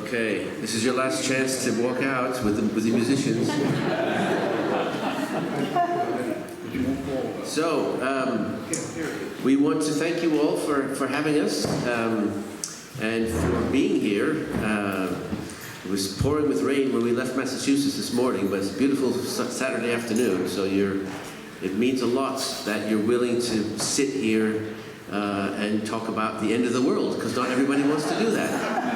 Okay, this is your last chance to walk out with the musicians. So, we want to thank you all for having us and for being here. It was pouring with rain when we left Massachusetts this morning, but it's a beautiful Saturday afternoon, so it means a lot that you're willing to sit here and talk about the end of the world, because not everybody wants to do that.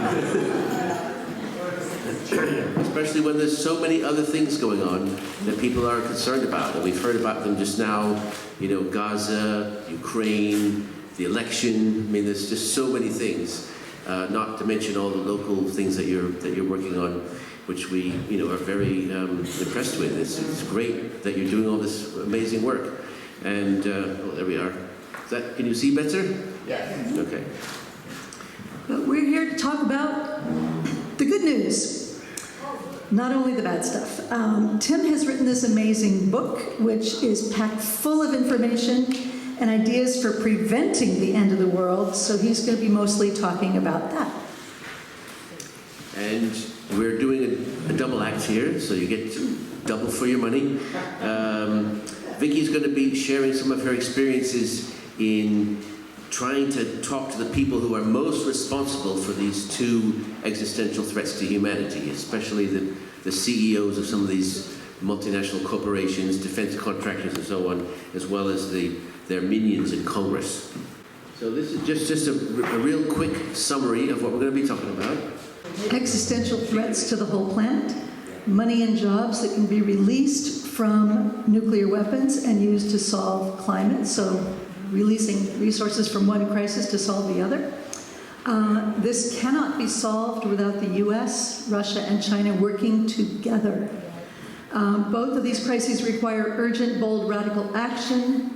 Especially when there's so many other things going on that people are concerned about, and we've heard about them just now. You know, Gaza, Ukraine, the election. I mean, there's just so many things. Not to mention all the local things that you're working on, which we are very impressed with. It's great that you're doing all this amazing work. And there we are. Can you see better? Yeah. Okay. But we're here to talk about the good news, not only the bad stuff. Tim has written this amazing book, which is packed full of information and ideas for preventing the end of the world, so he's going to be mostly talking about that. And we're doing a double act here, so you get double for your money. Vicki's going to be sharing some of her experiences in trying to talk to the people who are most responsible for these two existential threats to humanity, especially the CEOs of some of these multinational corporations, defense contractors and so on, as well as their minions in Congress. So this is just a real quick summary of what we're going to be talking about. Existential threats to the whole planet, money and jobs that can be released from nuclear weapons and used to solve climate, so releasing resources from one crisis to solve the other. This cannot be solved without the US, Russia, and China working together. Both of these crises require urgent, bold, radical action.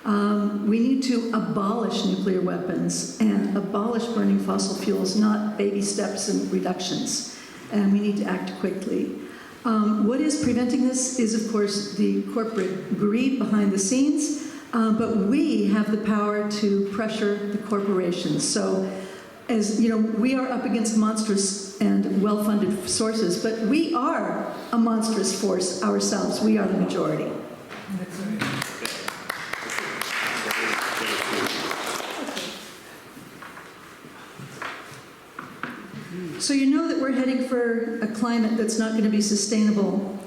We need to abolish nuclear weapons and abolish burning fossil fuels, not baby steps and reductions. And we need to act quickly. What is preventing this is, of course, the corporate greed behind the scenes. But we have the power to pressure the corporations. So, as you know, we are up against monstrous and well-funded sources, but we are a monstrous force ourselves. We are the majority. So you know that we're heading for a climate that's not going to be sustainable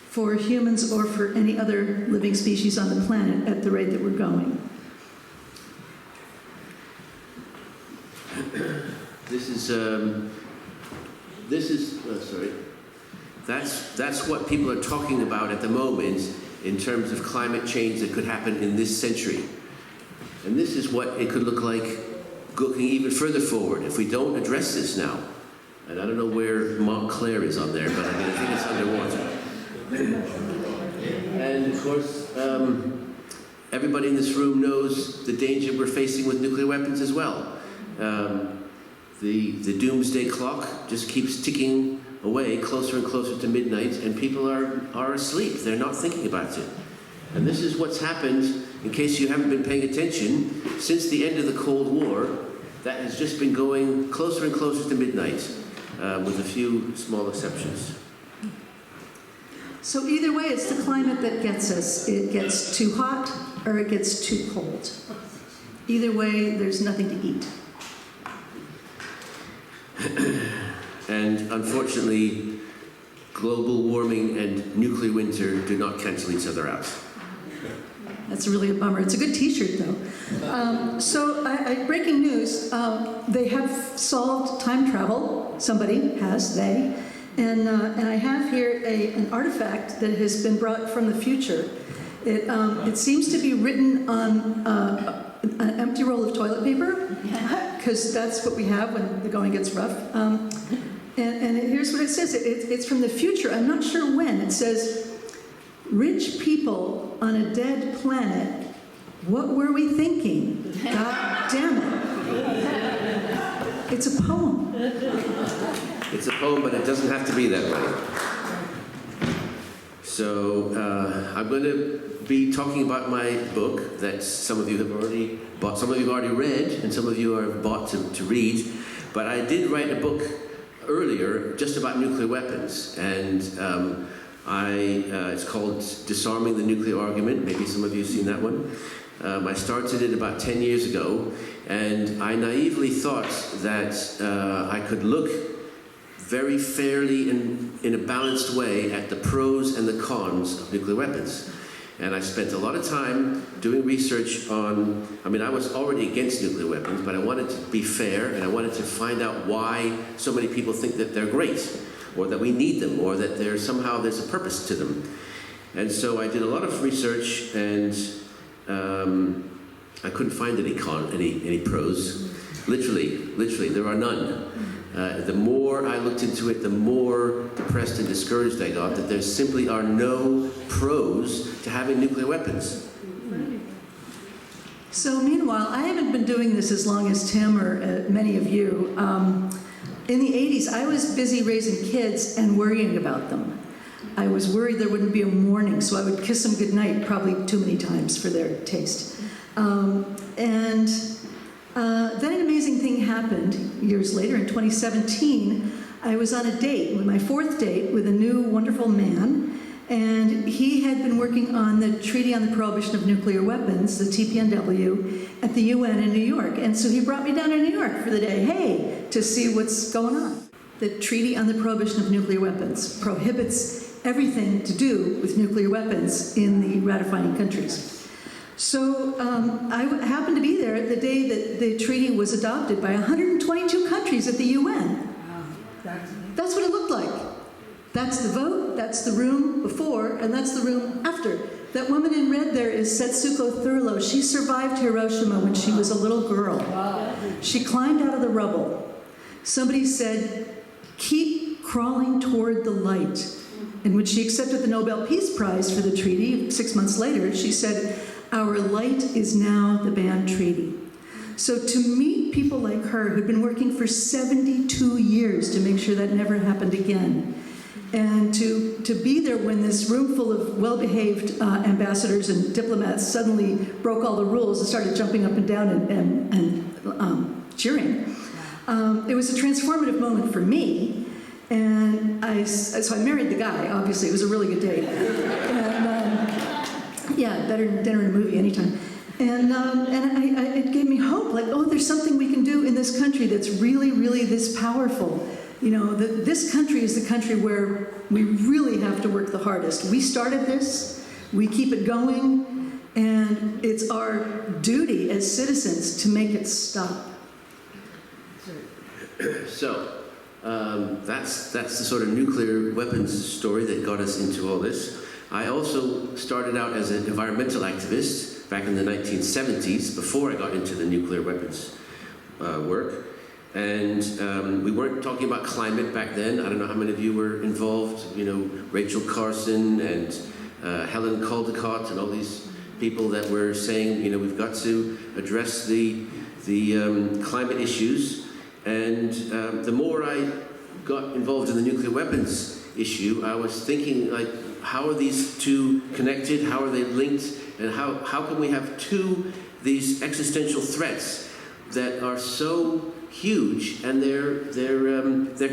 for humans or for any other living species on the planet at the rate that we're going. That's what people are talking about at the moment in terms of climate change that could happen in this century. And this is what it could look like looking even further forward if we don't address this now. And I don't know where Montclair is on there, but I think it's underwater. And of course, everybody in this room knows the danger we're facing with nuclear weapons as well. The doomsday clock just keeps ticking away closer and closer to midnight, and people are asleep. They're not thinking about it. And this is what's happened, in case you haven't been paying attention, since the end of the Cold War. That has just been going closer and closer to midnight, with a few small exceptions. So either way, it's the climate that gets us. It gets too hot or it gets too cold. Either way, there's nothing to eat. And unfortunately, global warming and nuclear winter do not cancel each other out. That's really a bummer. It's a good T-shirt, though. So, breaking news, they have solved time travel. Somebody has, they. And I have here an artifact that has been brought from the future. It seems to be written on an empty roll of toilet paper, because that's what we have when the going gets rough. And here's what it says. It's from the future. I'm not sure when. It says, "Rich people on a dead planet, what were we thinking? God damn it." It's a poem. It's a poem, but it doesn't have to be that way. So I'm going to be talking about my book that some of you have already bought, some of you have already read, and some of you are bought to read. But I did write a book earlier just about nuclear weapons, and it's called Disarming the Nuclear Argument. Maybe some of you have seen that one. I started it about 10 years ago, and I naively thought that I could look very fairly and in a balanced way at the pros and the cons of nuclear weapons. And I spent a lot of time doing research on, I mean, I was already against nuclear weapons, but I wanted to be fair, and I wanted to find out why so many people think that they're great, or that we need them, or that there's a purpose to them. And so I did a lot of research, and I couldn't find any pros. Literally, there are none. The more I looked into it, the more depressed and discouraged I got that there simply are no pros to having nuclear weapons. So meanwhile, I haven't been doing this as long as Tim or many of you. In the 80s, I was busy raising kids and worrying about them. I was worried there wouldn't be a morning, so I would kiss them goodnight probably too many times for their taste. Then an amazing thing happened years later. In 2017, I was on a date, my fourth date, with a new wonderful man, and he had been working on the Treaty on the Prohibition of Nuclear Weapons, the TPNW, at the UN in New York. And so he brought me down to New York for the day, hey, to see what's going on. The Treaty on the Prohibition of Nuclear Weapons prohibits everything to do with nuclear weapons in the ratifying countries. So I happened to be there the day that the treaty was adopted by 122 countries at the UN. That's what it looked like. That's the vote, that's the room before, and that's the room after. That woman in red there is Setsuko Thurlow. She survived Hiroshima when she was a little girl. She climbed out of the rubble. Somebody said, keep crawling toward the light. And when she accepted the Nobel Peace Prize for the treaty 6 months later, she said, our light is now the banned treaty. So to meet people like her who'd been working for 72 years to make sure that never happened again, and to be there when this room full of well-behaved ambassadors and diplomats suddenly broke all the rules and started jumping up and down and cheering, it was a transformative moment for me. And so I married the guy, obviously. It was a really good date. Yeah, better than dinner and a movie anytime. And it gave me hope, like, oh, there's something we can do in this country that's really, really this powerful. You know, this country is the country where we really have to work the hardest. We started this, we keep it going, and it's our duty as citizens to make it stop. So, that's the sort of nuclear weapons story that got us into all this. I also started out as an environmental activist back in the 1970s, before I got into the nuclear weapons work. And we weren't talking about climate back then. I don't know how many of you were involved. You know, Rachel Carson and Helen Caldecott and all these people that were saying, you know, we've got to address the climate issues. And the more I got involved in the nuclear weapons issue, I was thinking, like, how are these two connected? How are they linked? And how can we have these existential threats that are so huge and they're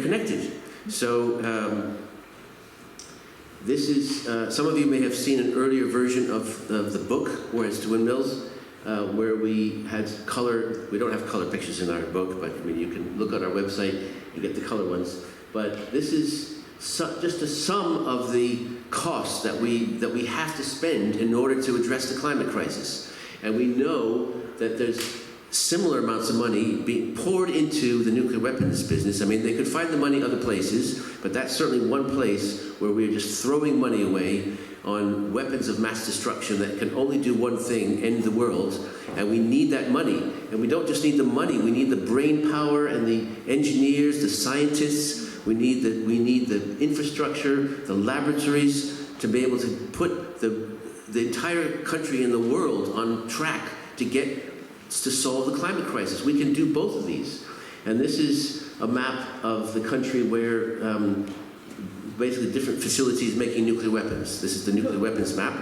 connected? So this is some of you may have seen an earlier version of the book, Warheads to Windmills, where we had color. We don't have color pictures in our book, but I mean, you can look on our website and get the color ones. But this is just a sum of the costs that we have to spend in order to address the climate crisis. And we know that there's similar amounts of money being poured into the nuclear weapons business. I mean, they could find the money other places, but that's certainly one place where we're just throwing money away on weapons of mass destruction that can only do one thing, end the world. And we need that money. And we don't just need the money, we need the brain power and the engineers, the scientists. We need the infrastructure, the laboratories to be able to put the entire country and the world on track to solve the climate crisis. We can do both of these. And this is a map of the country where basically different facilities making nuclear weapons. This is the nuclear weapons map.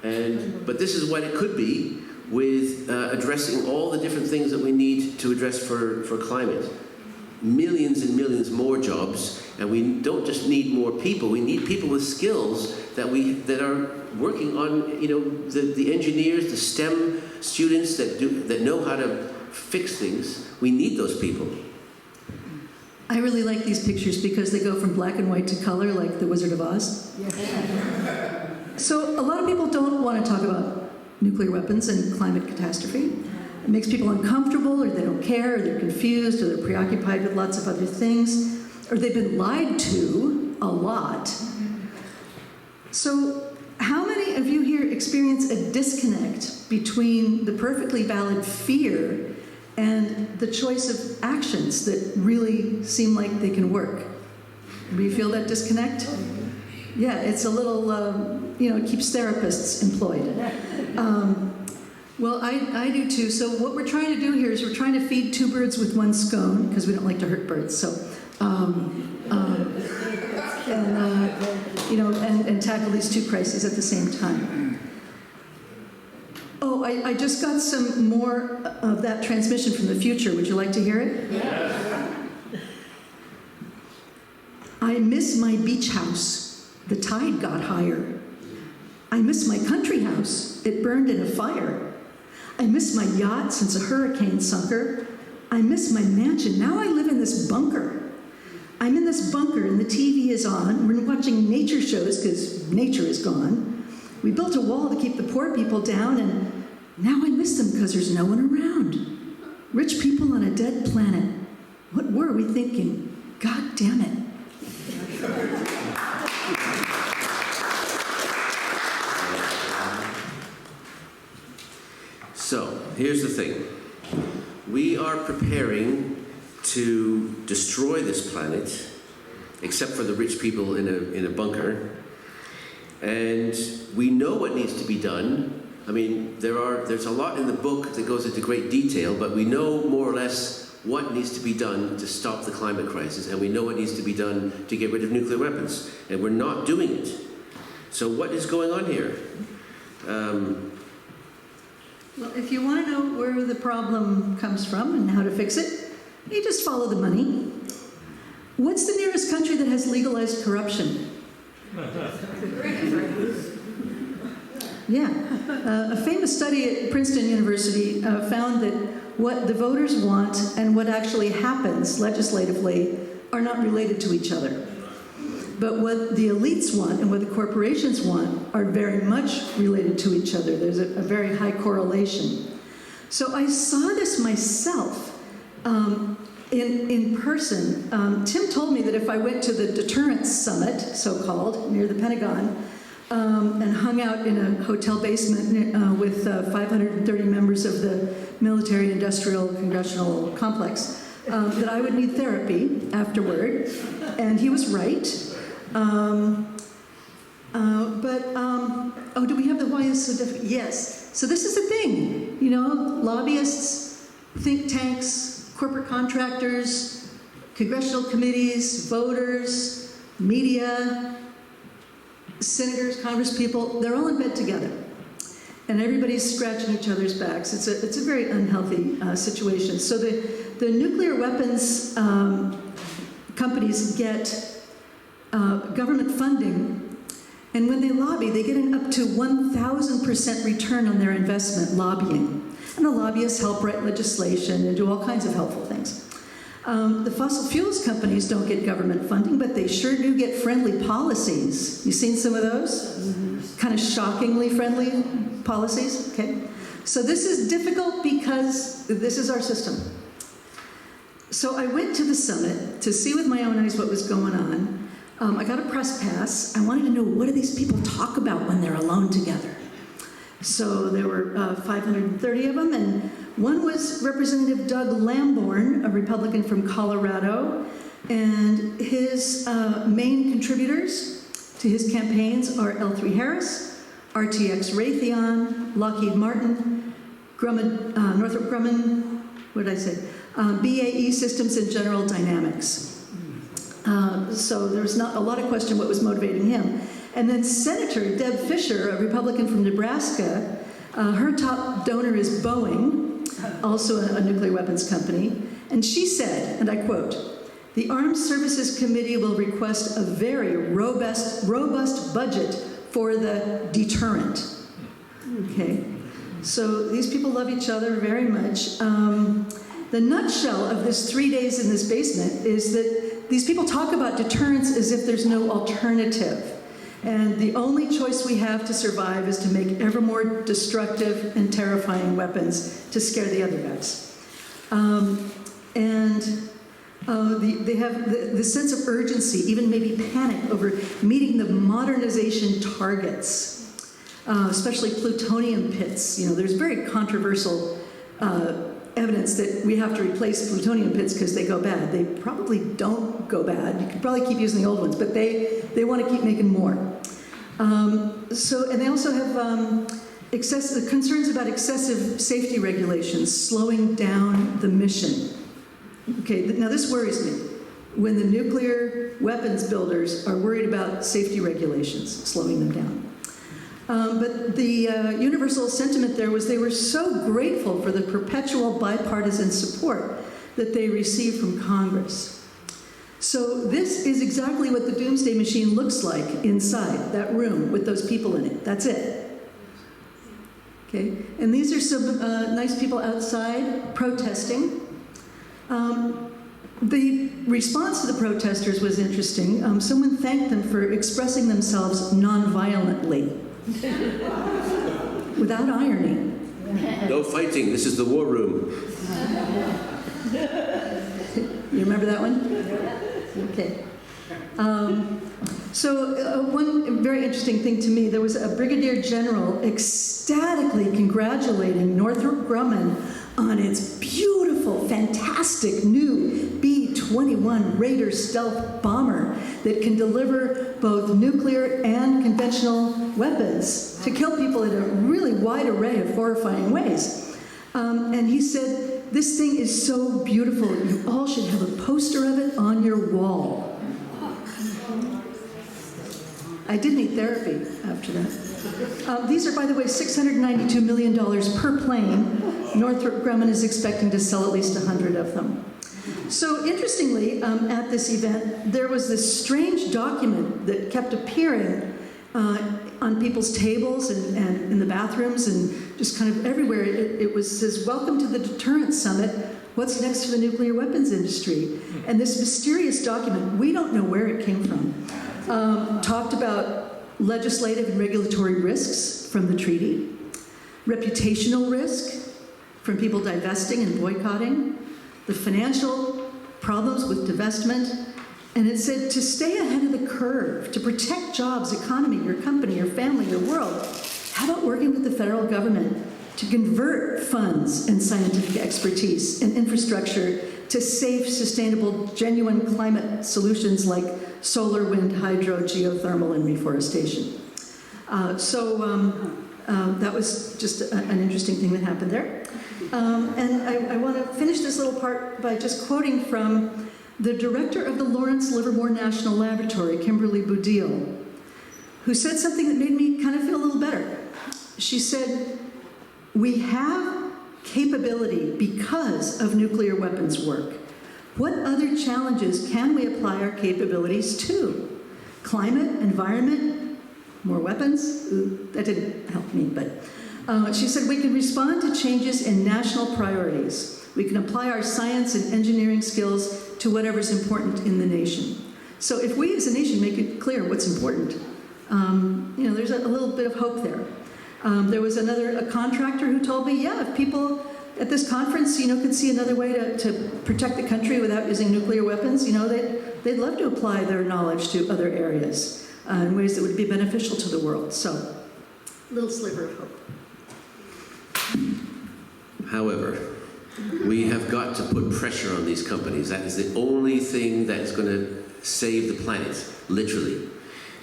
But this is what it could be with addressing all the different things that we need to address for climate. millions and millions more jobs, and we don't just need more people, we need people with skills that are working on, you know, the engineers, the STEM students that know how to fix things. We need those people. I really like these pictures because they go from black and white to color, like the Wizard of Oz. So a lot of people don't want to talk about nuclear weapons and climate catastrophe. It makes people uncomfortable, or they don't care, or they're confused, or they're preoccupied with lots of other things, or they've been lied to a lot. So how many of you here experience a disconnect between the perfectly valid fear and the choice of actions that really seem like they can work? Do you feel that disconnect? Yeah, it's a little, it keeps therapists employed. Well, I do too. So what we're trying to do here is we're trying to feed two birds with one scone, because we don't like to hurt birds. So, and tackle these two crises at the same time. Oh, I just got some more of that transmission from the future. Would you like to hear it? Yeah. I miss my beach house. The tide got higher. I miss my country house. It burned in a fire. I miss my yacht since a hurricane sunk her. I miss my mansion. Now I live in this bunker. I'm in this bunker and the TV is on. We're watching nature shows because nature is gone. We built a wall to keep the poor people down, and now I miss them because there's no one around. Rich people on a dead planet. What were we thinking? God damn it. So, here's the thing. We are preparing to destroy this planet, except for the rich people in a bunker. And we know what needs to be done. I mean, there's a lot in the book that goes into great detail, but we know more or less what needs to be done to stop the climate crisis, and we know what needs to be done to get rid of nuclear weapons. And we're not doing it. So what is going on here? Well, if you want to know where the problem comes from and how to fix it, you just follow the money. What's the nearest country that has legalized corruption? Yeah. A famous study at Princeton University found that what the voters want and what actually happens legislatively are not related to each other. But what the elites want and what the corporations want are very much related to each other. There's a very high correlation. So I saw this myself in person. Tim told me that if I went to the Deterrence Summit, so-called, near the Pentagon, and hung out in a hotel basement with 530 members of the military-industrial congressional complex, that I would need therapy afterward. And he was right. Do we have the why is so difficult? Yes. So this is the thing, lobbyists, think tanks, corporate contractors, congressional committees, voters, media, senators, congresspeople, they're all in bed together. And everybody's scratching each other's backs. It's a very unhealthy situation. So the nuclear weapons companies get government funding, and when they lobby, they get an up to 1,000% return on their investment lobbying. And the lobbyists help write legislation and do all kinds of helpful things. The fossil fuels companies don't get government funding, but they sure do get friendly policies. You seen some of those? Mm-hmm. Kind of shockingly friendly policies? Okay. So this is difficult because this is our system. So I went to the summit to see with my own eyes what was going on. I got a press pass. I wanted to know, what do these people talk about when they're alone together? So there were 530 of them, and one was Representative Doug Lamborn, a Republican from Colorado, and his main contributors to his campaigns are L3 Harris, RTX Raytheon, Lockheed Martin, Northrop Grumman, what did I say? BAE Systems and General Dynamics. So there's not a lot of question what was motivating him. And then Senator Deb Fischer, a Republican from Nebraska, her top donor is Boeing, also a nuclear weapons company. And she said, and I quote, The Armed Services Committee will request a very robust budget for the deterrent. Okay, so these people love each other very much. The nutshell of this 3 days in this basement is that these people talk about deterrence as if there's no alternative. And the only choice we have to survive is to make ever more destructive and terrifying weapons to scare the other guys. They have the sense of urgency, even maybe panic over meeting the modernization targets, especially plutonium pits. You know, there's very controversial evidence that we have to replace plutonium pits because they go bad. They probably don't go bad. You could probably keep using the old ones, but they want to keep making more. And they also have concerns about excessive safety regulations, slowing down the mission. Okay, now this worries me. When the nuclear weapons builders are worried about safety regulations, slowing them down. But the universal sentiment there was they were so grateful for the perpetual bipartisan support that they received from Congress. So this is exactly what the doomsday machine looks like inside that room with those people in it. That's it. Okay, and these are some nice people outside protesting. The response to the protesters was interesting. Someone thanked them for expressing themselves non-violently. Without irony. No fighting, this is the war room. You remember that one? Okay. One very interesting thing to me, there was a brigadier general ecstatically congratulating Northrop Grumman on its beautiful, fantastic new B-21 Raider stealth bomber that can deliver both nuclear and conventional weapons to kill people in a really wide array of horrifying ways. And he said, this thing is so beautiful, you all should have a poster of it on your wall. I did need therapy after that. These are, by the way, $692 million per plane. Northrop Grumman is expecting to sell at least 100 of them. So interestingly, at this event, there was this strange document that kept appearing on people's tables and in the bathrooms and just kind of everywhere. It says, welcome to the Deterrence Summit. What's next for the nuclear weapons industry? And this mysterious document, we don't know where it came from, talked about legislative and regulatory risks from the treaty, reputational risk from people divesting and boycotting, the financial problems with divestment, and it said to stay ahead of the curve, to protect jobs, economy, your company, your family, your world. How about working with the federal government to convert funds and scientific expertise and infrastructure to safe, sustainable, genuine climate solutions like solar, wind, hydro, geothermal, and reforestation. That was just an interesting thing that happened there. And I want to finish this little part by just quoting from the director of the Lawrence Livermore National Laboratory, Kimberly Budil, who said something that made me kind of feel a little better. She said, we have capability because of nuclear weapons work. What other challenges can we apply our capabilities to? Climate, environment, more weapons? Ooh, that didn't help me, but she said we can respond to changes in national priorities. We can apply our science and engineering skills to whatever's important in the nation. So if we as a nation make it clear what's important, there's a little bit of hope there. There was a contractor who told me, yeah, if people at this conference, could see another way to protect the country without using nuclear weapons, they'd love to apply their knowledge to other areas in ways that would be beneficial to the world. So, a little sliver of hope. However, we have got to put pressure on these companies. That is the only thing that is going to save the planet, literally.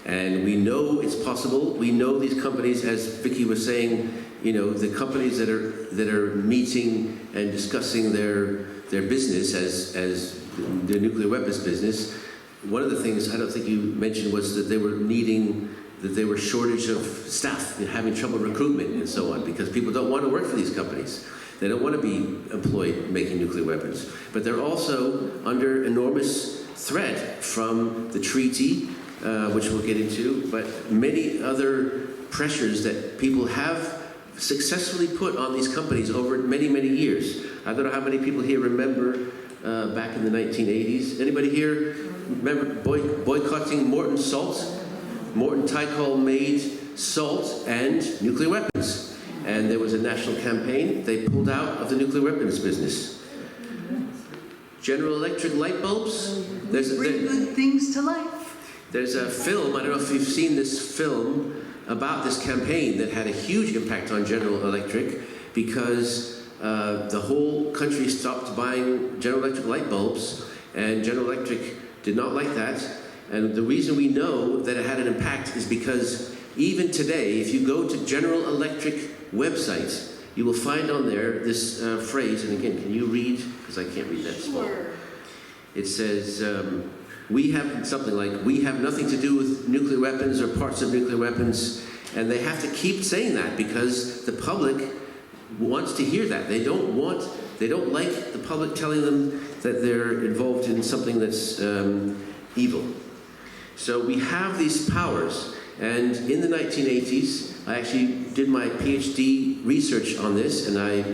And we know it's possible. We know these companies, as Vicki was saying, the companies that are meeting and discussing their business as the nuclear weapons business. One of the things I don't think you mentioned was that they were shortage of staff, having trouble recruitment and so on, because people don't want to work for these companies. They don't want to be employed making nuclear weapons. But they're also under enormous threat from the treaty, which we'll get into, but many other pressures that people have successfully put on these companies over many, many years. I don't know how many people here remember back in the 1980s. Anybody here remember boycotting Morton Salt? Morton Tycol made salt and nuclear weapons. And there was a national campaign. They pulled out of the nuclear weapons business. General Electric light bulbs. Bring good things to life. There's a film, I don't know if you've seen this film, about this campaign that had a huge impact on General Electric because the whole country stopped buying General Electric light bulbs, and General Electric did not like that. And the reason we know that it had an impact is because even today, if you go to General Electric website, you will find on there this phrase, and again, can you read? Because I can't read that small. It says, we have something like, we have nothing to do with nuclear weapons or parts of nuclear weapons, and they have to keep saying that because the public wants to hear that. They don't like the public telling them that they're involved in something that's evil. So we have these powers, and in the 1980s, I actually did my PhD research on this, and I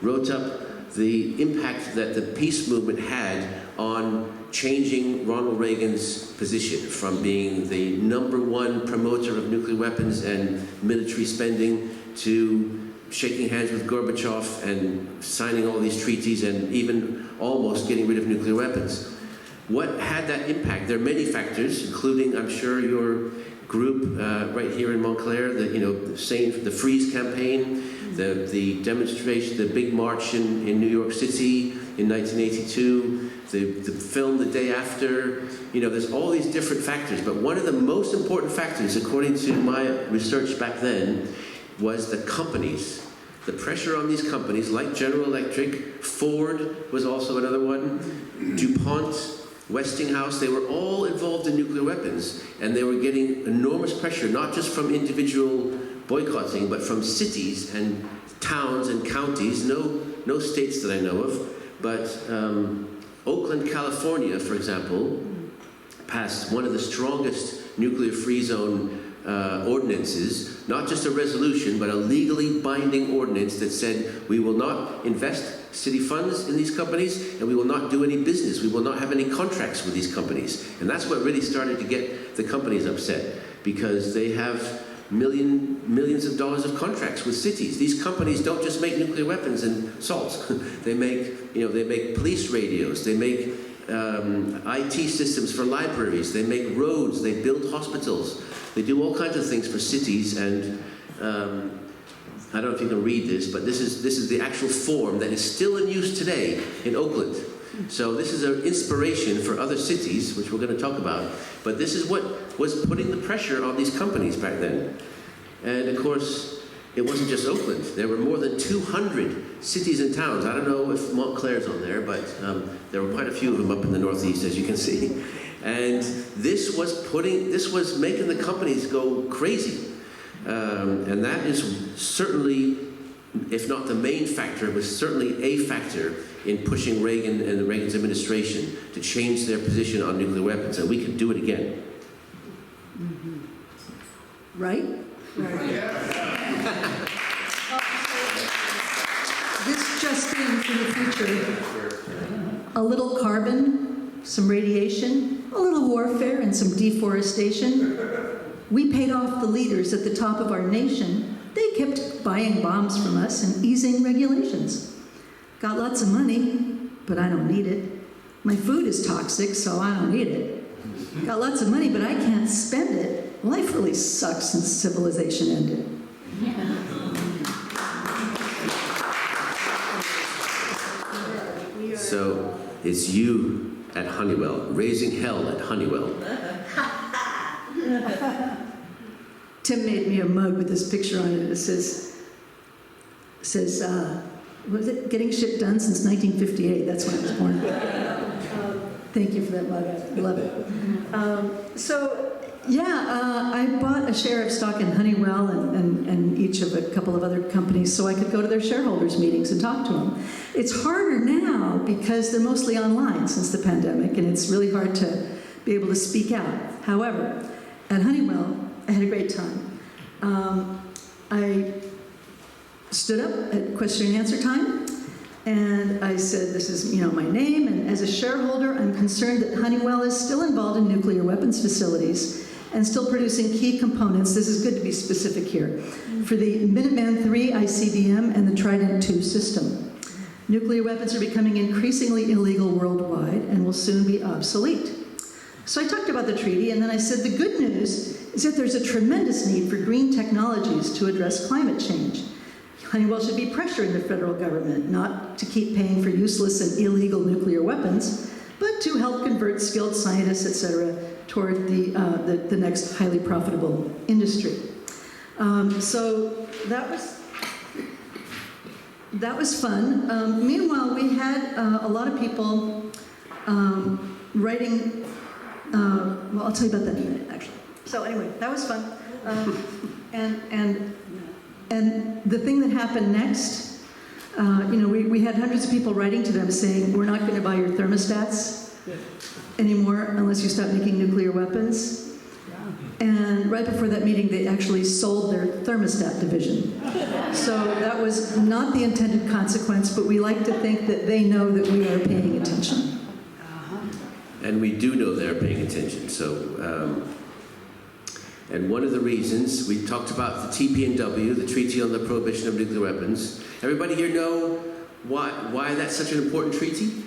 wrote up the impact that the peace movement had on changing Ronald Reagan's position from being the #1 promoter of nuclear weapons and military spending to shaking hands with Gorbachev and signing all these treaties and even almost getting rid of nuclear weapons. What had that impact? There are many factors, including, I'm sure, your group right here in Montclair, the Freeze campaign, the demonstration, the big march in New York City in 1982, the film The Day After. There's all these different factors, but one of the most important factors, according to my research back then, was the companies. The pressure on these companies, like General Electric, Ford was also another one, DuPont, Westinghouse, they were all involved in nuclear weapons, and they were getting enormous pressure, not just from individual boycotting, but from cities and towns and counties, no states that I know of, but Oakland, California, for example, passed one of the strongest nuclear-free zone ordinances, not just a resolution, but a legally binding ordinance that said we will not invest city funds in these companies, and we will not do any business. We will not have any contracts with these companies. And that's what really started to get the companies upset, because they have millions of dollars of contracts with cities. These companies don't just make nuclear weapons and salt. They make police radios. They make IT systems for libraries. They make roads. They build hospitals. They do all kinds of things for cities. And I don't know if you can read this, but this is the actual form that is still in use today in Oakland. So this is an inspiration for other cities, which we're going to talk about. But this is what was putting the pressure on these companies back then. And of course, it wasn't just Oakland. There were more than 200 cities and towns. I don't know if Montclair's on there, but there were quite a few of them up in the Northeast, as you can see. And this was making the companies go crazy. And that is certainly, if not the main factor, it was certainly a factor in pushing Reagan and Reagan's administration to change their position on nuclear weapons, and we could do it again. Mm-hmm. Right? Yeah. This just in for the future. A little carbon, some radiation, a little warfare, and some deforestation. We paid off the leaders at the top of our nation. They kept buying bombs from us and easing regulations. Got lots of money, but I don't need it. My food is toxic, so I don't need it. Got lots of money, but I can't spend it. Life really sucks since civilization ended. So it's you at Honeywell, raising hell at Honeywell. Tim made me a mug with this picture on it. It says, what was it? Getting shit done since 1958. That's when I was born. Thank you for that mug. I love it. I bought a share of stock in Honeywell and each of a couple of other companies so I could go to their shareholders meetings and talk to them. It's harder now because they're mostly online since the pandemic, and it's really hard to be able to speak out. However, at Honeywell, I had a great time. I stood up at question and answer time, and I said, this is, my name, and as a shareholder, I'm concerned that Honeywell is still involved in nuclear weapons facilities and still producing key components, this is good to be specific here, for the Minuteman III ICBM and the Trident II system. Nuclear weapons are becoming increasingly illegal worldwide and will soon be obsolete. So I talked about the treaty, and then I said the good news is that there's a tremendous need for green technologies to address climate change. Honeywell should be pressuring the federal government not to keep paying for useless and illegal nuclear weapons, but to help convert skilled scientists, et cetera, toward the next highly profitable industry. So that was fun. Meanwhile, we had a lot of people writing. Well, I'll tell you about that in a minute, actually. So anyway, that was fun. And the thing that happened next, we had hundreds of people writing to them saying, we're not going to buy your thermostats anymore unless you stop making nuclear weapons. And right before that meeting, they actually sold their thermostat division. So that was not the intended consequence, but we like to think that they know that we are paying attention. And we do know they're paying attention. So, and one of the reasons, we talked about the TPNW, the Treaty on the Prohibition of Nuclear Weapons. Everybody here know why that's such an important treaty?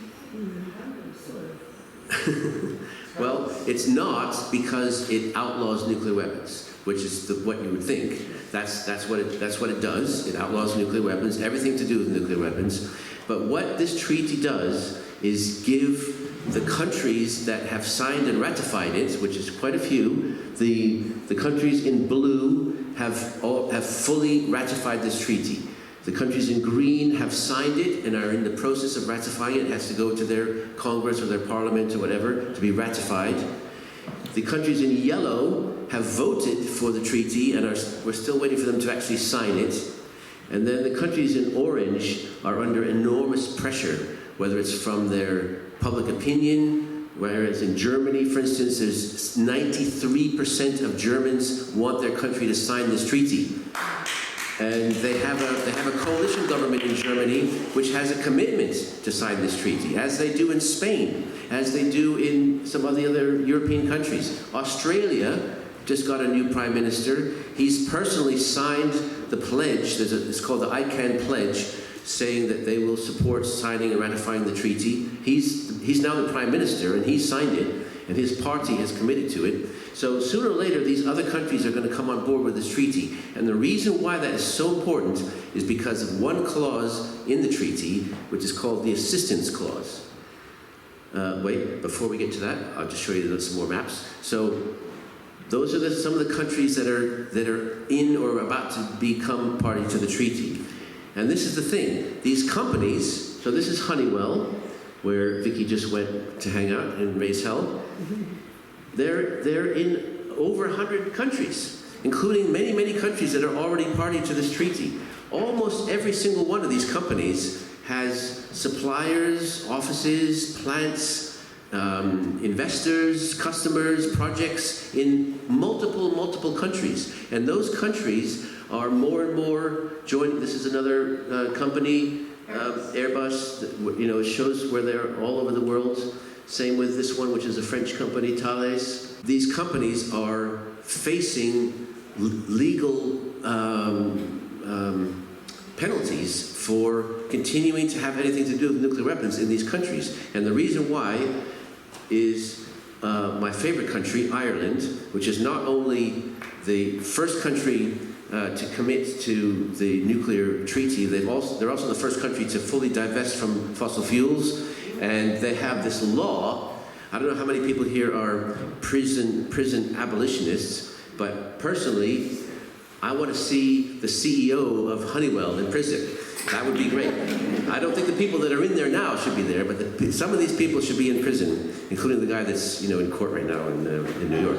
Well, it's not because it outlaws nuclear weapons, which is what you would think. That's what it does. It outlaws nuclear weapons, everything to do with nuclear weapons. But what this treaty does is give the countries that have signed and ratified it, which is quite a few, the countries in blue have fully ratified this treaty. The countries in green have signed it and are in the process of ratifying it. It has to go to their Congress or their Parliament or whatever to be ratified. The countries in yellow have voted for the treaty and we're still waiting for them to actually sign it. And then the countries in orange are under enormous pressure, whether it's from their public opinion, whereas in Germany, for instance, there's 93% of Germans want their country to sign this treaty. And they have a coalition government in Germany which has a commitment to sign this treaty, as they do in Spain, as they do in some of the other European countries. Australia just got a new prime minister. He's personally signed the pledge, it's called the ICANN pledge, saying that they will support signing and ratifying the treaty. He's now the prime minister, and he's signed it, and his party has committed to it. So sooner or later, these other countries are going to come on board with this treaty. And the reason why that is so important is because of one clause in the treaty, which is called the assistance clause. Wait, before we get to that, I'll just show you some more maps. So those are some of the countries that are in or about to become party to the treaty. And this is the thing, these companies, so this is Honeywell, where Vicki just went to hang out and raise hell. They're in over 100 countries, including many, many countries that are already party to this treaty. Almost every single one of these companies has suppliers, offices, plants, investors, customers, projects in multiple countries. And those countries are more and more joining. This is another company, Airbus, it shows where they're all over the world. Same with this one, which is a French company, Thales. These companies are facing legal penalties for continuing to have anything to do with nuclear weapons in these countries. And the reason why is my favorite country, Ireland, which is not only the first country to commit to the nuclear treaty, they're also the first country to fully divest from fossil fuels. And they have this law. I don't know how many people here are prison abolitionists, but personally, I want to see the CEO of Honeywell in prison. That would be great. I don't think the people that are in there now should be there, but some of these people should be in prison, including the guy that's in court right now in New York.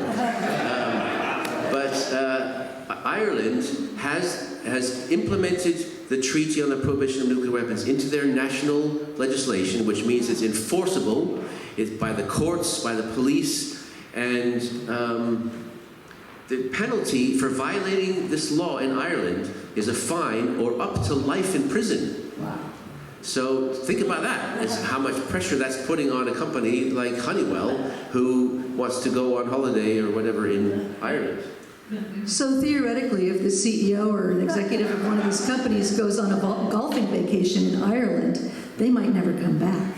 Ireland has implemented the Treaty on the Prohibition of Nuclear Weapons into their national legislation, which means it's enforceable. It's by the courts, by the police, and the penalty for violating this law in Ireland is a fine or up to life in prison. Wow. So think about that. It's how much pressure that's putting on a company like Honeywell, who wants to go on holiday or whatever in Ireland. So theoretically, if the CEO or an executive of one of these companies goes on a golfing vacation in Ireland, they might never come back.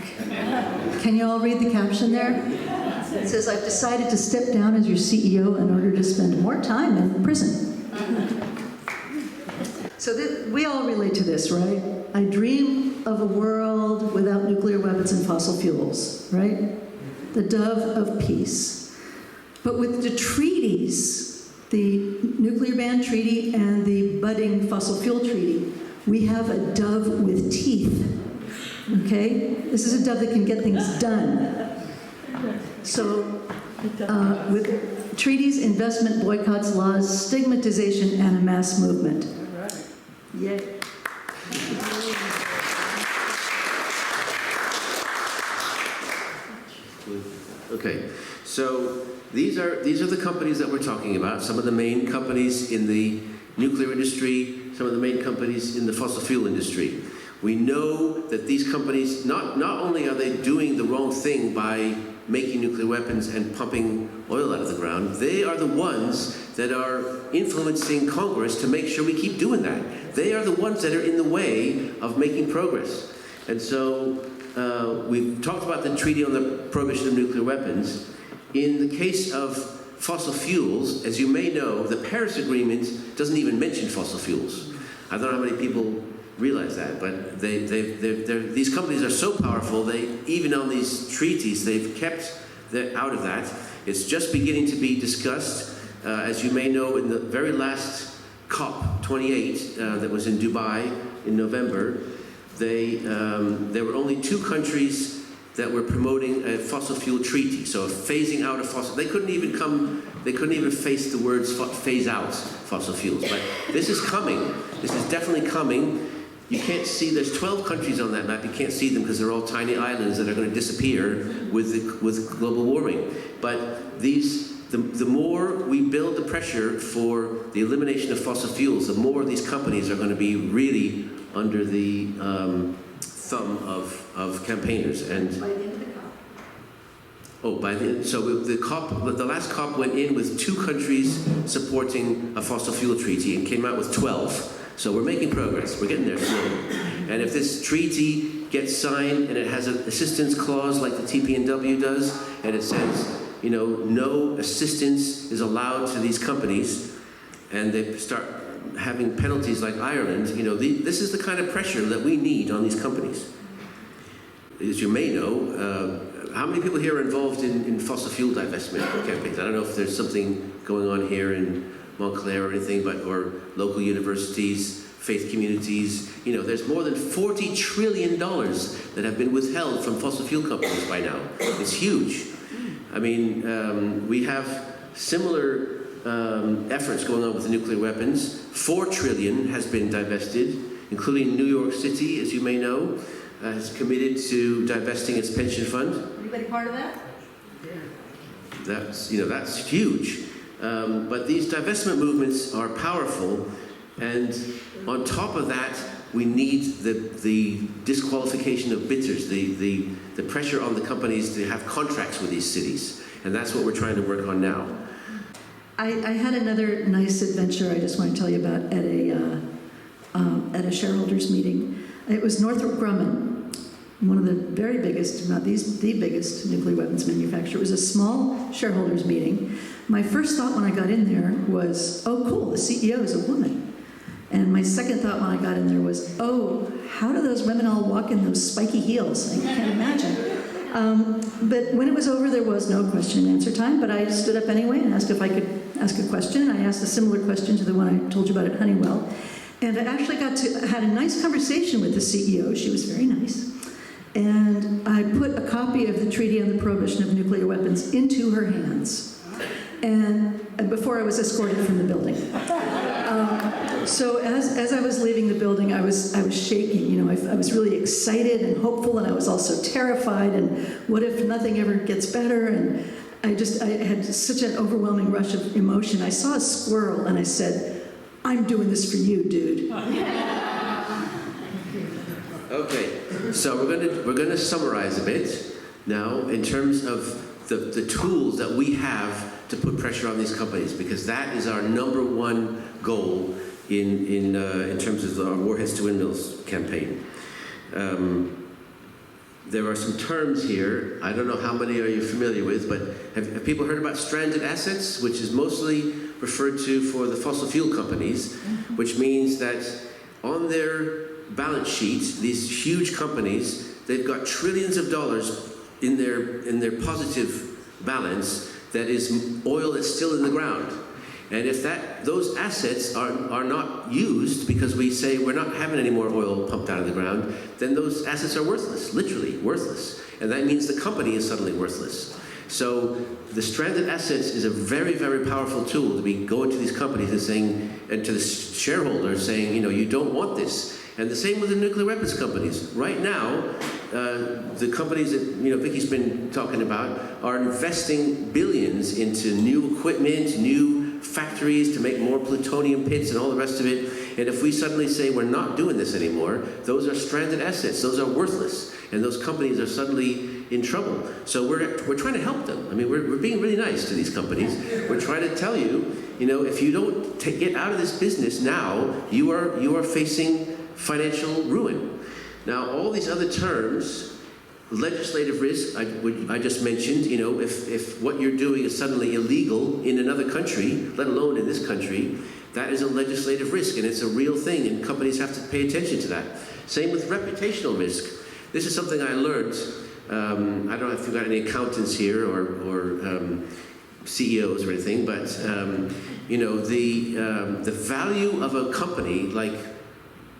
Can you all read the caption there? It says, "I've decided to step down as your CEO in order to spend more time in prison." So we all relate to this, right? I dream of a world without nuclear weapons and fossil fuels, right? The dove of peace. But with the treaties, the Nuclear Ban Treaty and the budding fossil fuel treaty, we have a dove with teeth, okay? This is a dove that can get things done. So with treaties, investment, boycotts, laws, stigmatization, and a mass movement. Yay. Okay, so these are the companies that we're talking about. Some of the main companies in the nuclear industry, some of the main companies in the fossil fuel industry. We know that these companies, not only are they doing the wrong thing by making nuclear weapons and pumping oil out of the ground, they are the ones that are influencing Congress to make sure we keep doing that. They are the ones that are in the way of making progress. And so we've talked about the Treaty on the Prohibition of Nuclear Weapons. In the case of fossil fuels, as you may know, the Paris Agreement doesn't even mention fossil fuels. I don't know how many people realize that, but these companies are so powerful, even on these treaties, they've kept out of that. It's just beginning to be discussed. As you may know, in the very last COP28 that was in Dubai in November, there were only 2 countries that were promoting a fossil fuel treaty, so a phasing out of fossil. They couldn't even face the words phase out fossil fuels. But this is coming. This is definitely coming. You can't see, there's 12 countries on that map. You can't see them because they're all tiny islands that are going to disappear with global warming. But the more we build the pressure for the elimination of fossil fuels, the more these companies are going to be really under the thumb of campaigners. And by the end of the COP. So the last COP went in with 2 countries supporting a fossil fuel treaty and came out with 12. So we're making progress. We're getting there slowly. And if this treaty gets signed and it has an assistance clause like the TPNW does, and it says, no assistance is allowed to these companies, and they start having penalties like Ireland, this is the kind of pressure that we need on these companies. As you may know, how many people here are involved in fossil fuel divestment campaigns? I don't know if there's something going on here in Montclair or anything, or local universities, faith communities. There's more than $40 trillion that have been withheld from fossil fuel companies by now. It's huge. I mean, we have similar efforts going on with the nuclear weapons. $4 trillion has been divested, including New York City, as you may know, has committed to divesting its pension fund. Anybody part of that? That's huge. But these divestment movements are powerful, and on top of that, we need the disqualification of bidders, the pressure on the companies to have contracts with these cities, and that's what we're trying to work on now. I had another nice adventure I just want to tell you about at a shareholders meeting. It was Northrop Grumman, one of the very biggest, if not the biggest nuclear weapons manufacturer. It was a small shareholders meeting. My first thought when I got in there was, oh, cool, the CEO is a woman. And my second thought when I got in there was, oh, how do those women all walk in those spiky heels? I can't imagine. But when it was over, there was no question and answer time, but I stood up anyway and asked if I could ask a question. I asked a similar question to the one I told you about at Honeywell. And I actually had a nice conversation with the CEO. She was very nice. And I put a copy of the Treaty on the Prohibition of Nuclear Weapons into her hands. And before I was escorted from the building. So as I was leaving the building, I was shaking. You know, I was really excited and hopeful, and I was also terrified. And what if nothing ever gets better? And I had such an overwhelming rush of emotion. I saw a squirrel, and I said, "I'm doing this for you, dude." Okay, so we're gonna summarize a bit now in terms of the tools that we have to put pressure on these companies, because that is our number one goal in terms of our Warheads to Windmills campaign. There are some terms here. I don't know how many are you familiar with, but have people heard about stranded assets, which is mostly referred to for the fossil fuel companies, which means that on their balance sheets, these huge companies, they've got trillions of dollars in their positive balance that is oil that's still in the ground. And if those assets are not used because we say we're not having any more oil pumped out of the ground, then those assets are worthless, literally worthless. And that means the company is suddenly worthless. So the stranded assets is a very, very powerful tool to be going to these companies and saying, and to the shareholders saying, you know, you don't want this. And the same with the nuclear weapons companies. Right now, the companies that Vicki's been talking about are investing billions into new equipment, new factories to make more plutonium pits and all the rest of it. And if we suddenly say we're not doing this anymore, those are stranded assets. Those are worthless, and those companies are suddenly in trouble. So we're trying to help them. I mean, we're being really nice to these companies. We're trying to tell you, if you don't get out of this business now, you are facing financial ruin. Now, all these other terms, legislative risk, I just mentioned, if what you're doing is suddenly illegal in another country, let alone in this country, that is a legislative risk, and it's a real thing, and companies have to pay attention to that. Same with reputational risk. This is something I learned. I don't know if you've got any accountants here or CEOs or anything, but the value of a company like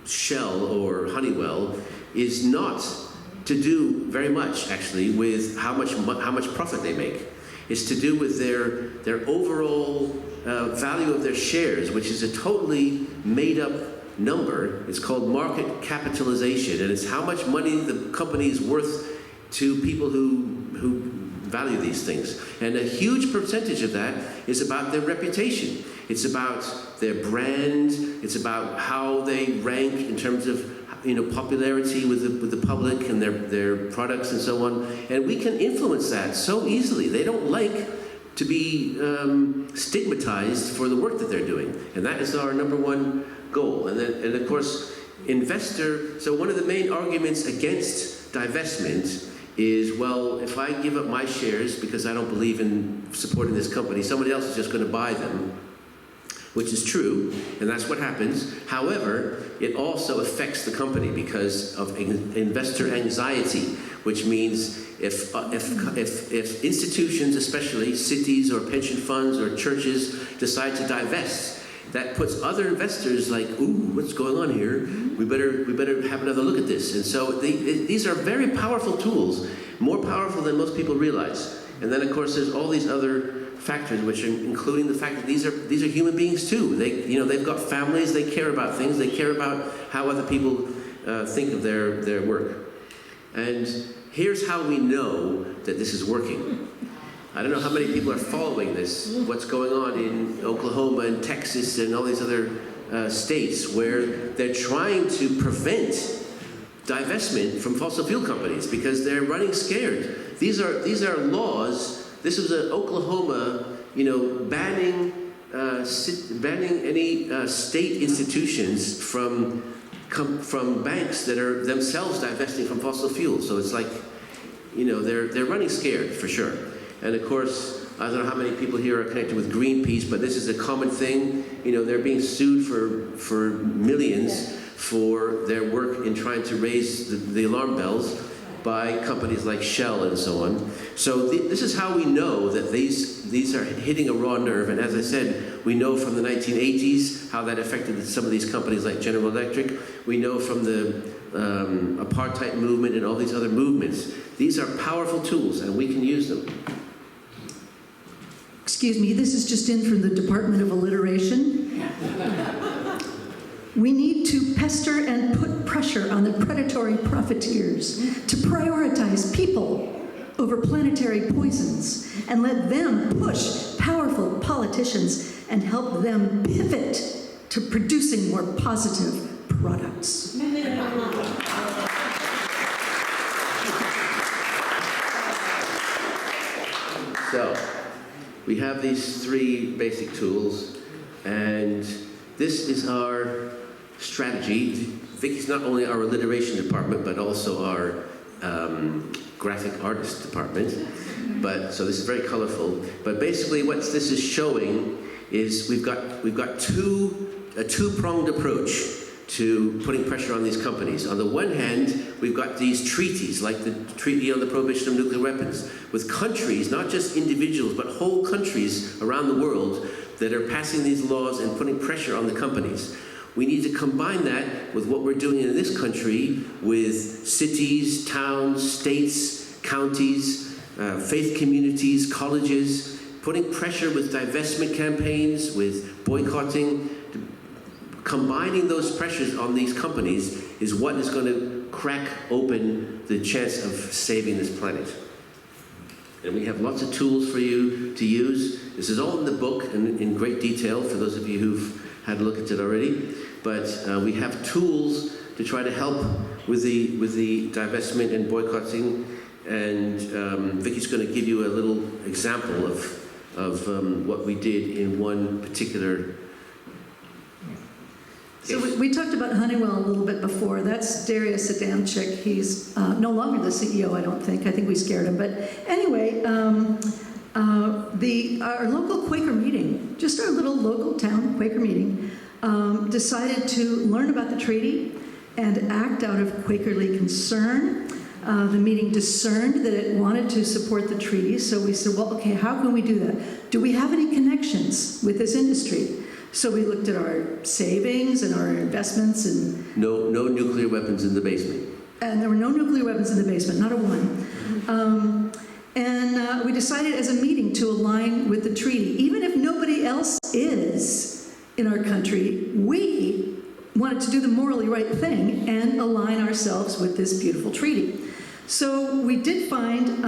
Shell or Honeywell is not to do very much, actually, with how much profit they make. It's to do with their overall value of their shares, which is a totally made-up number. It's called market capitalization, and it's how much money the company is worth to people who value these things. And a huge percentage of that is about their reputation. It's about their brand. It's about how they rank in terms of popularity with the public and their products and so on. And we can influence that so easily. They don't like to be stigmatized for the work that they're doing. And that is our number one goal. And of course, so one of the main arguments against divestment is, well, if I give up my shares because I don't believe in supporting this company, somebody else is just going to buy them, which is true, and that's what happens. However, it also affects the company because of investor anxiety, which means if institutions, especially cities or pension funds or churches, decide to divest, that puts other investors like, ooh, what's going on here? We better have another look at this. And so these are very powerful tools, more powerful than most people realize. And then, of course, there's all these other factors, which are including the fact that these are human beings too. They've got families. They care about things. They care about how other people think of their work. And here's how we know that this is working. I don't know how many people are following this, what's going on in Oklahoma and Texas and all these other states where they're trying to prevent divestment from fossil fuel companies because they're running scared. These are laws. This was Oklahoma, banning any state institutions from banks that are themselves divesting from fossil fuels. So it's like, they're running scared for sure. And of course, I don't know how many people here are connected with Greenpeace, but this is a common thing. They're being sued for millions for their work in trying to raise the alarm bells by companies like Shell and so on. So this is how we know that these are hitting a raw nerve. And as I said, we know from the 1980s how that affected some of these companies like General Electric. We know from the apartheid movement and all these other movements. These are powerful tools, and we can use them. Excuse me, this is just in from the Department of Alliteration. We need to pester and put pressure on the predatory profiteers to prioritize people over planetary poisons and let them push powerful politicians and help them pivot to producing more positive products. So, we have these three basic tools, and this is our strategy. Vicki's not only our alliteration department, but also our graphic artist department. So this is very colorful. But basically, what this is showing is we've got a two-pronged approach to putting pressure on these companies. On the one hand, we've got these treaties, like the Treaty on the Prohibition of Nuclear Weapons, with countries, not just individuals, but whole countries around the world that are passing these laws and putting pressure on the companies. We need to combine that with what we're doing in this country with cities, towns, states, counties, faith communities, colleges, putting pressure with divestment campaigns, with boycotting. Combining those pressures on these companies is what is going to crack open the chance of saving this planet. And we have lots of tools for you to use. This is all in the book and in great detail for those of you who've had a look at it already. But we have tools to try to help with the divestment and boycotting. And Vicki's going to give you a little example of what we did in one particular. So we talked about Honeywell a little bit before. That's Darius Adamczyk. He's no longer the CEO, I don't think. I think we scared him. But anyway, our local Quaker meeting, just our little local town Quaker meeting, decided to learn about the treaty and act out of Quakerly concern. The meeting discerned that it wanted to support the treaty. So we said, well, okay, how can we do that? Do we have any connections with this industry? So we looked at our savings and our investments and... No nuclear weapons in the basement. And there were no nuclear weapons in the basement, not a one. And we decided as a meeting to align with the treaty. Even if nobody else is in our country, we wanted to do the morally right thing and align ourselves with this beautiful treaty. So we did find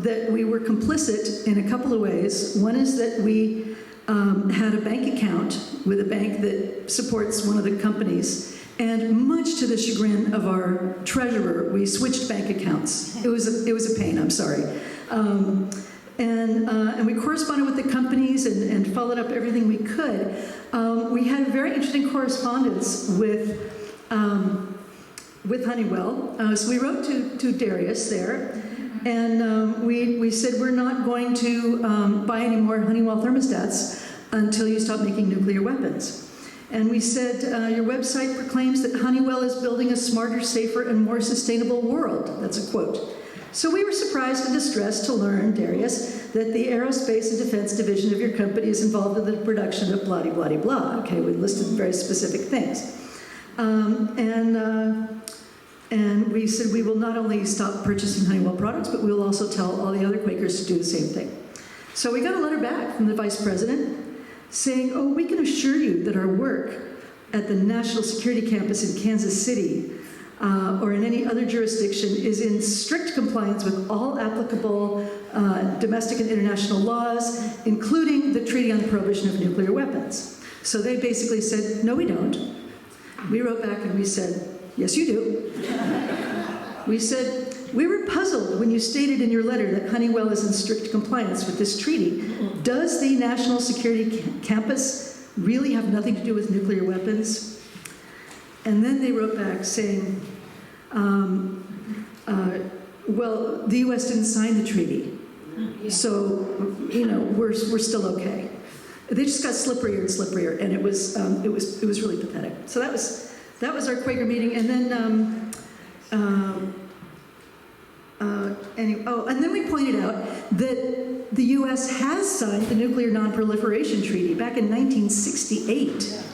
that we were complicit in a couple of ways. One is that we had a bank account with a bank that supports one of the companies, and much to the chagrin of our treasurer, we switched bank accounts. It was a pain, I'm sorry. And we corresponded with the companies and followed up everything we could. We had very interesting correspondence with Honeywell. So we wrote to Darius there, and we said, we're not going to buy any more Honeywell thermostats until you stop making nuclear weapons. And we said, your website proclaims that Honeywell is building a smarter, safer, and more sustainable world. That's a quote. So we were surprised and distressed to learn, Darius, that the Aerospace and Defense Division of your company is involved in the production of blah, blah, blah. Okay, we listed very specific things. And we said we will not only stop purchasing Honeywell products, but we will also tell all the other Quakers to do the same thing. So we got a letter back from the Vice President saying, oh, we can assure you that our work at the National Security Campus in Kansas City or in any other jurisdiction is in strict compliance with all applicable domestic and international laws, including the Treaty on the Prohibition of Nuclear Weapons. So they basically said, no, we don't. We wrote back and we said, yes, you do. We said, we were puzzled when you stated in your letter that Honeywell is in strict compliance with this treaty. Does the National Security Campus really have nothing to do with nuclear weapons? And then they wrote back saying, well, the U.S. didn't sign the treaty, so we're still okay. They just got slipperier and slipperier, and it was really pathetic. So that was our Quaker meeting, and then and then we pointed out that the U.S. has signed the Nuclear Non-Proliferation Treaty back in 1968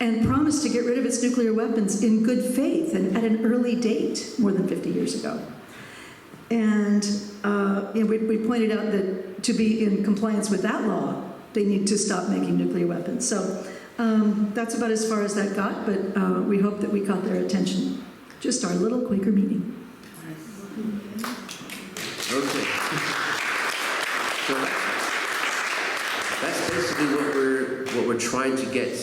and promised to get rid of its nuclear weapons in good faith and at an early date, more than 50 years ago. And we pointed out that to be in compliance with that law, they need to stop making nuclear weapons. So that's about as far as that got, but we hope that we caught their attention. Just our little Quaker meeting. Okay. So that's basically what we're trying to get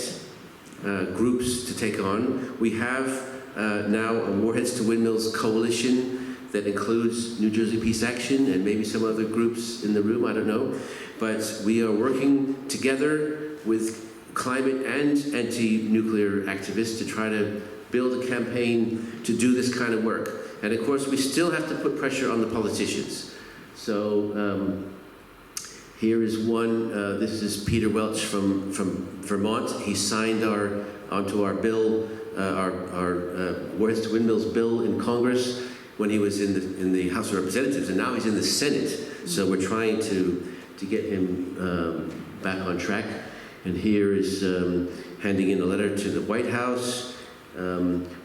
groups to take on. We have now a Warheads to Windmills coalition that includes New Jersey Peace Action and maybe some other groups in the room, I don't know. But we are working together with climate and anti-nuclear activists to try to build a campaign to do this kind of work. And of course, we still have to put pressure on the politicians. So here is one. This is Peter Welch from Vermont. He signed onto our bill, our Warheads to Windmills bill in Congress when he was in the House of Representatives, and now he's in the Senate. So we're trying to get him back on track. And here is handing in a letter to the White House.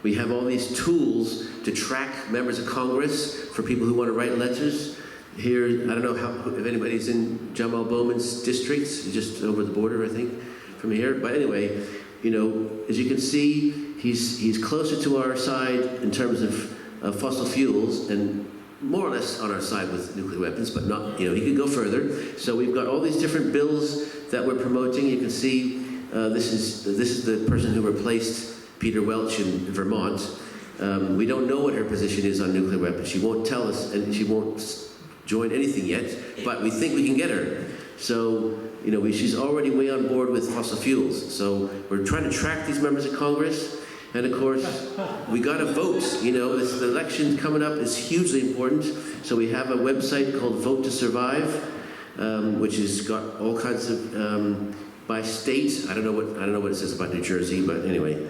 We have all these tools to track members of Congress for people who want to write letters. Here, I don't know if anybody's in Jamal Bowman's district, just over the border, I think, from here. But anyway, as you can see, he's closer to our side in terms of fossil fuels and more or less on our side with nuclear weapons, but not, he could go further. So we've got all these different bills that we're promoting. You can see this is the person who replaced Peter Welch in Vermont. We don't know what her position is on nuclear weapons. She won't tell us, and she won't join anything yet, but we think we can get her. So, she's already way on board with fossil fuels. So we're trying to track these members of Congress. And of course, we got to vote. The election coming up is hugely important. So we have a website called Vote to Survive, which has got all kinds of by state. I don't know what it says about New Jersey, but anyway,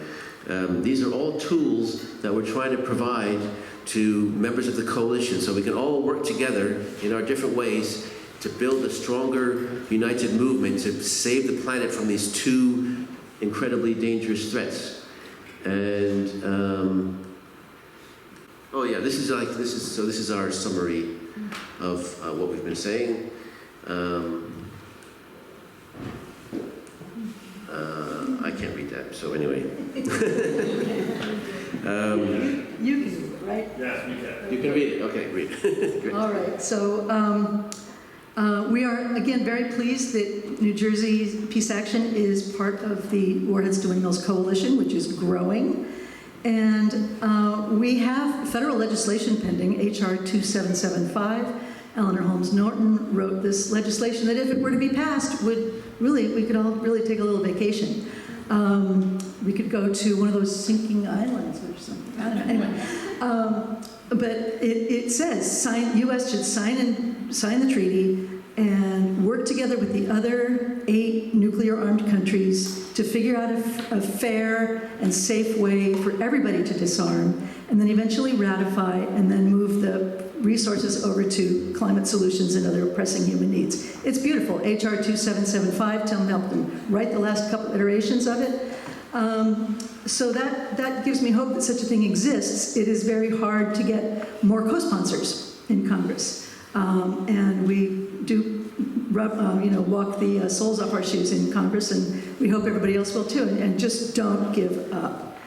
these are all tools that we're trying to provide to members of the coalition, so we can all work together in our different ways to build a stronger, united movement to save the planet from these two incredibly dangerous threats. And this is our summary of what we've been saying. I can't read that, so anyway. You can read it, right? Yes, we can. You can read it. Okay, read. All right. So we are, again, very pleased that New Jersey Peace Action is part of the Warheads to Windmills Coalition, which is growing. And we have federal legislation pending, H.R. 2775. Eleanor Holmes Norton wrote this legislation that if it were to be passed, we could all really take a little vacation. We could go to one of those sinking islands or something. I don't know. Anyway, but it says U.S. should sign the treaty and work together with the other 8 nuclear-armed countries to figure out a fair and safe way for everybody to disarm, and then eventually ratify, and then move the resources over to climate solutions and other pressing human needs. It's beautiful. HR 2775, Tim helped them write the last couple iterations of it. So that gives me hope that such a thing exists. It is very hard to get more co-sponsors in Congress. And we do walk the soles off our shoes in Congress, and we hope everybody else will too, and just don't give up.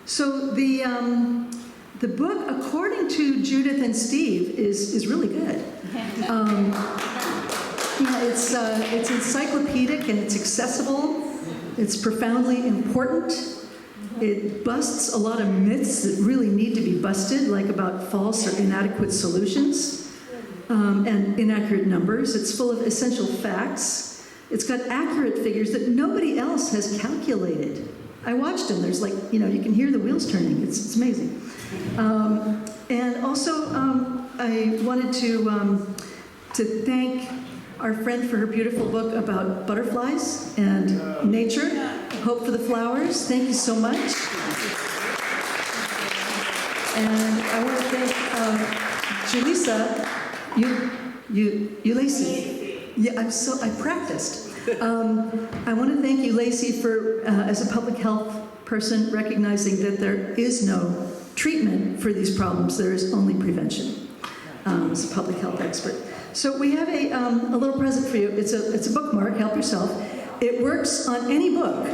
So the book, according to Judith and Steve, is really good. It's encyclopedic and it's accessible. It's profoundly important. It busts a lot of myths that really need to be busted, like about false or inadequate solutions and inaccurate numbers. It's full of essential facts. It's got accurate figures that nobody else has calculated. I watched them. There's you can hear the wheels turning. It's amazing. And also, I wanted to thank our friend for her beautiful book about butterflies and nature, Hope for the Flowers. Thank you so much. And I want to thank Julissa, you Lacey. Yeah, I practiced. I want to thank you, Lacey, for, as a public health person, recognizing that there is no treatment for these problems. There is only prevention, as a public health expert. So we have a little present for you. It's a bookmark, help yourself. It works on any book,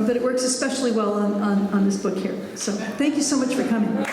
but it works especially well on this book here. So thank you so much for coming.